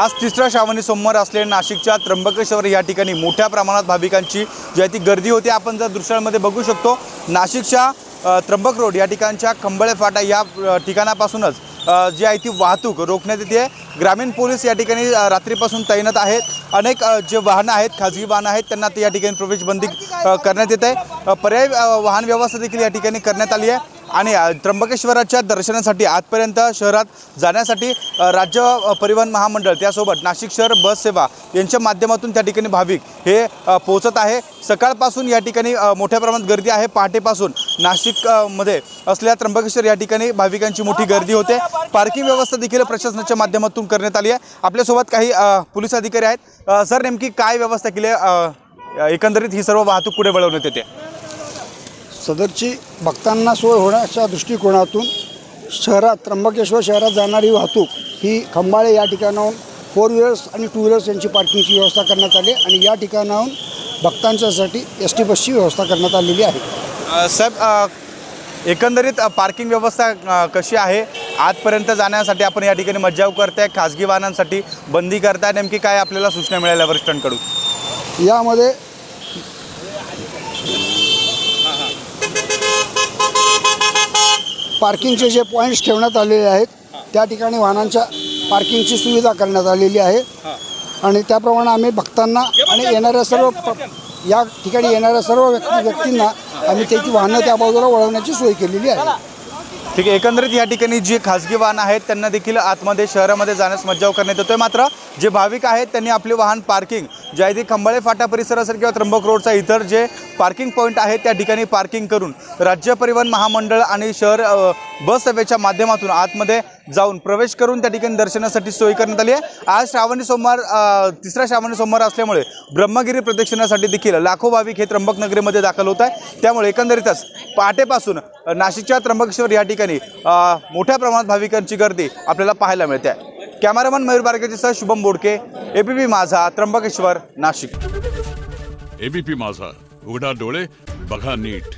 आज तिसरा श्रावणी सोमवार असले नाशिकच्या त्र्यंबकेश्वर या ठिकाणी मोठ्या प्रमाणात भाविकांची जी आहे ती गर्दी होती। आपण जर दृश्यांमध्ये बघू शकतो, नाशिकच्या त्र्यंबक रोड या ठिकाणच्या खंबळे फाटा या ठिकाणापासूनच जी आहे ती वाहतूक रोखण्यात येते। ग्रामीण पोलीस या ठिकाणी रात्रीपासून तैनात आहेत। अनेक जे वाहनं आहेत, खाजगी वाहनं आहेत, त्यांना या ठिकाणी प्रवेश बंदी करण्यात येत आहे। पर्यायी वाहन व्यवस्था देखील या ठिकाणी करण्यात आली आहे आणि त्र्यंबकेश्वराच्या दर्शनासाठी आजपर्यंत शहरात जाण्यासाठी राज्य परिवहन महामंडळ त्यासोबत नाशिक शहर बस सेवा यांच्या माध्यमातून त्या ठिकाणी भाविक हे पोहोचत आहे। सकाळपासून या ठिकाणी मोठ्या प्रमाणात गर्दी आहे। पहाटेपासून नाशिकमध्ये असलेल्या त्र्यंबकेश्वर या ठिकाणी भाविकांची मोठी गर्दी होते। पार्किंग व्यवस्था देखील प्रशासनाच्या माध्यमातून करण्यात आली आहे। आपल्यासोबत काही पोलीस अधिकारी आहेत। सर, नेमकी काय व्यवस्था केली आहे? एकंदरीत ही सर्व वाहतूक पुढे वळवण्यात येते। सदरची भक्तांना सोय होण्याच्या दृष्टिकोनातून त्र्यंबकेश्वर शहरात जाणारी वाहतूक ही खंबाळे या ठिकाणाहून 4 व्हीलर्स आणि 2 व्हीलर्स यांची पार्किंगची व्यवस्था करण्यात आली आणि या ठिकाणाहून भक्तांच्यासाठी एस टी बसची व्यवस्था करण्यात आलेली आहे। साहेब, एकंदरीत पार्किंग व्यवस्था कशी आहे? आजपर्यंत जाण्यासाठी आपण या ठिकाणी मज्जाव करताय, खाजगी वाहनांसाठी बंदी करताय, नेमकी काय आपल्याला सूचना मिळाल्या वरिष्ठांकडून? यामध्ये पार्किंगचे जे पॉईंट्स ठेवण्यात आलेले आहेत त्या ठिकाणी वाहनांच्या पार्किंगची सुविधा करण्यात आलेली आहे आणि त्याप्रमाणे आम्ही भक्तांना आणि येणाऱ्या सर्व या ठिकाणी येणाऱ्या सर्व व्यक्तींना आम्ही त्याची वाहनं त्या बाजूला वळवण्याची सोय केलेली आहे। ठीक आहे। एकंदरीत या ठिकाणी जी खाजगी वाहनं आहेत त्यांना देखील आतमध्ये शहरामध्ये जाण्यास मज्जाव करण्यात येतोय। मात्र जे भाविक आहेत त्यांनी आपले वाहन पार्किंग जे आहे ती खंबाळे फाटा परिसर असेल किंवा त्र्यंबक रोडचा इतर जे पार्किंग पॉईंट आहेत त्या ठिकाणी पार्किंग करून राज्य परिवहन महामंडळ आणि शहर बस सेवेच्या माध्यमातून आतमध्ये जाऊन प्रवेश करून त्या ठिकाणी दर्शनासाठी सोय करण्यात आली आहे। आज श्रावणी सोमवार, तिसरा श्रावणी सोमवार असल्यामुळे ब्रह्मगिरी प्रदक्षिणासाठी देखील लाखो भाविक हे त्र्यंबक नगरीमध्ये दाखल होत आहे। त्यामुळे एकंदरीतच पहाटेपासून नाशिकच्या त्र्यंबकेश्वर या ठिकाणी मोठ्या प्रमाणात भाविकांची गर्दी आपल्याला पाहायला मिळते आहे। कॅमेरामन मयूर बारकेसह शुभम बोडके, एबीपी माझा, त्र्यंबकेश्वर, नाशिक। एबीपी माझा, उघडा डोळे बघा नीट।